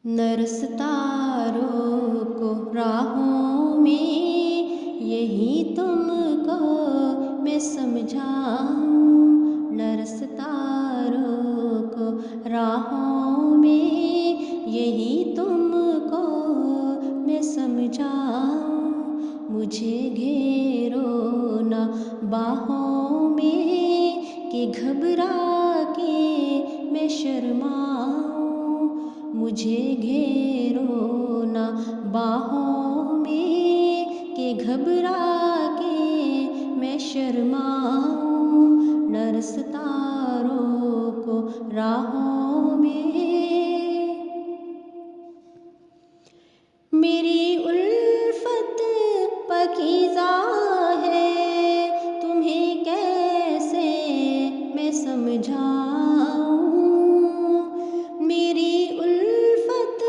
नरसतारों को राहों में यही तुमको मैं समझाऊं। नरसतारों को राहों में यही तुमको मैं समझाऊं। मुझे घेरो ना बाहों में कि घबरा के मैं शर्माऊं। मुझे घेरो ना बाहों में कि घबरा के मैं शर्माऊं। नरसतारों को राहों में मेरी उल्फत पकीज़ा है, तुम्हें कैसे मैं समझाऊं। मेरी उल्फत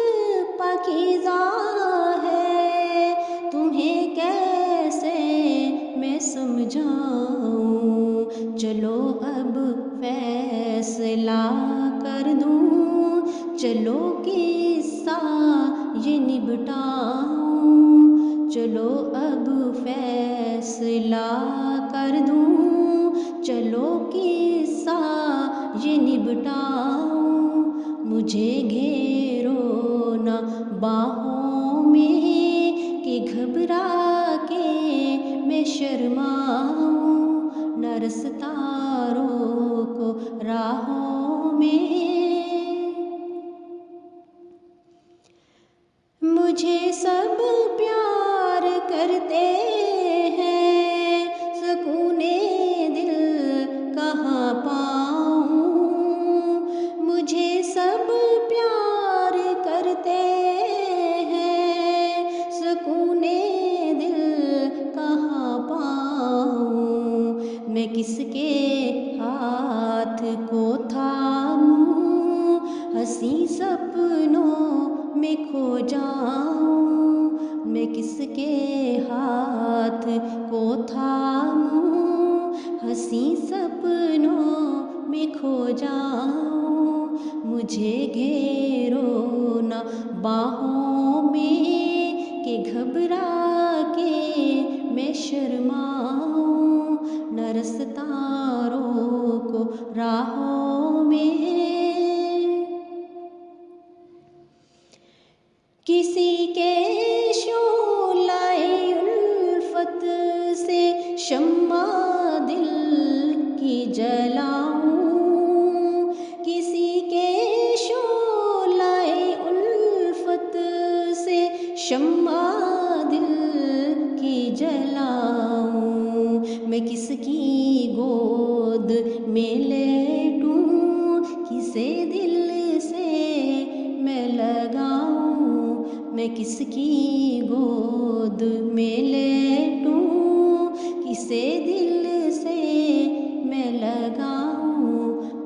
पकीज़ा है, तुम्हें कैसे मैं समझाऊं। चलो अब फैसला कर दूं, चलो किस्सा ये निपटाऊं। चलो अब फैसला कर दूं, चलो किस्सा ये निपटाऊं। मुझे घेरो ना बाहों में कि घबरा के मैं शर्माऊं। नरसतारों को राहों में मुझे सब प्यार करते हैं, सुकूने दिल कहाँ पाऊं। मुझे सब प्यार करते हैं, सुकूने दिल कहाँ पाऊं। मैं किसके हाथ को थामूं, हंसी सपनों में खो जाऊं। मैं किसके हाथ को थामूं, हंसी सपनों में खो जाऊं। मुझे घेरो ना बाहों में कि घबरा के मैं शर्माऊं। नरसतारों को राहों में किसी के शोलाए उल्फत से शम्मा दिल की जलाऊं। किसी के शोलाए उल्फत से शम्मा दिल की जलाऊं। मैं किसकी गोद में लेटूं, किसे दिल से मैं लगाऊं। मैं किसकी गोद में लेटूं, किसे दिल से मैं लगाऊं।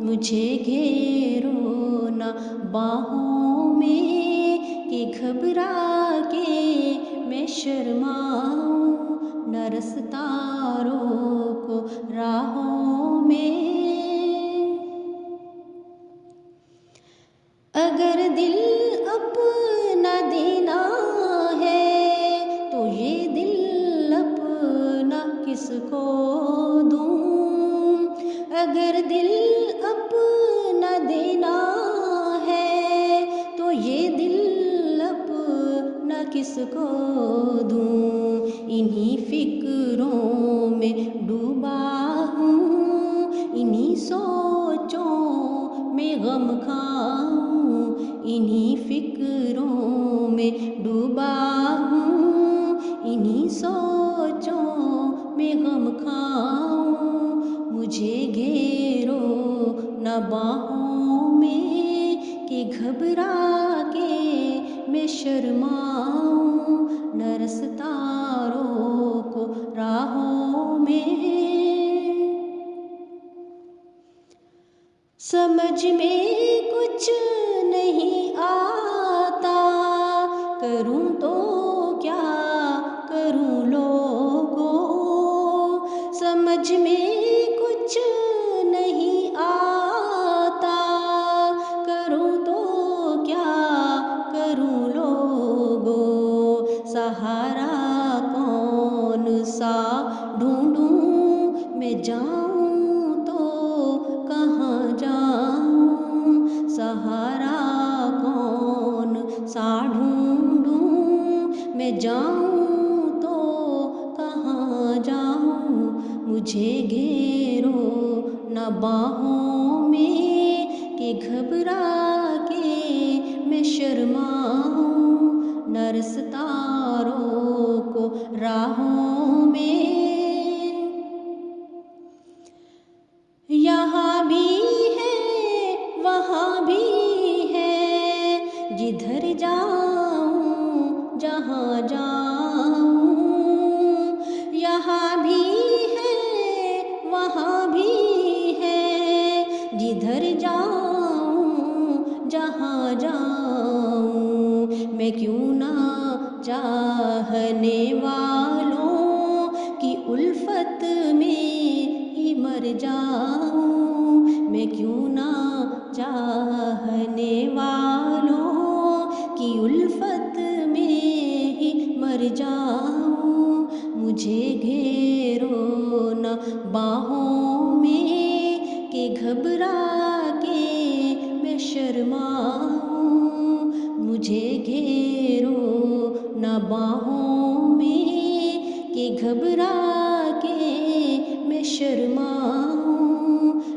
मुझे घेरो ना बाहों में कि घबरा के मैं शर्माऊं। नरसतारों को राहों में अगर दिल अपना देना है तो ये दिल अपना किसको दूं। अगर दिल अपना देना है तो ये दिल अपना किसको दूं। इन्हीं फिक्रों में डूबा हूँ, इन्हीं सोचों में गम खाऊं। इन्हीं फिक्रों में डूबा हूँ, इन्हीं सोचों में गम खाऊं। मुझे घेरो न बाहों में कि घबरा के मैं शर्माऊं। नरसतारों को राहों में समझ में कुछ नहीं आता, करूं तो क्या करूं लोगों। समझ में कुछ नहीं आता, करूं तो क्या सा ढूंढूं, मैं जाऊं तो कहाँ जाऊं, मुझे घेरो न बाहों में कि घबरा के मैं शर्माऊं, न सितारों को राहों में। यहाँ भी है वहाँ भी है, जिधर जाऊं जहाँ जाऊं। यहाँ भी है वहाँ भी है, जिधर जाऊं जहाँ जाऊं। मैं क्यों ना चाहने वालों की उल्फत में ही मर जाऊं, मैं क्यों ना चाहने वालों की उल्फत में ही मर जाऊं। मुझे घेरो न बाहों में कि घबरा के मैं शर्माऊं, मुझे घेरो न बाहों में कि घबरा के मैं शर्माऊं,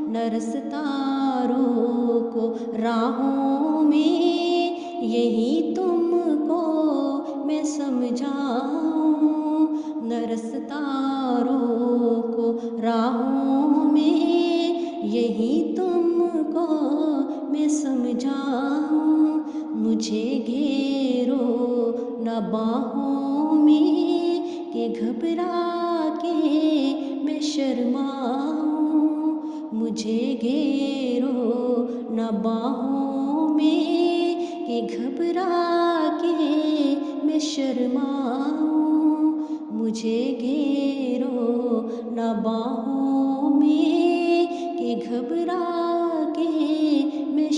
न सितारों को राहों में यही तुमको मैं समझाऊं, न सितारों को राहों में यही तुमको मैं समझाऊं। मुझे घेरो न बाहों में कि घबरा के मैं शर्माऊं, मुझे घेरो न बाहों में कि घबरा के मैं शर्माऊं, मुझे घेरो न बाहों में कि घबरा के मैं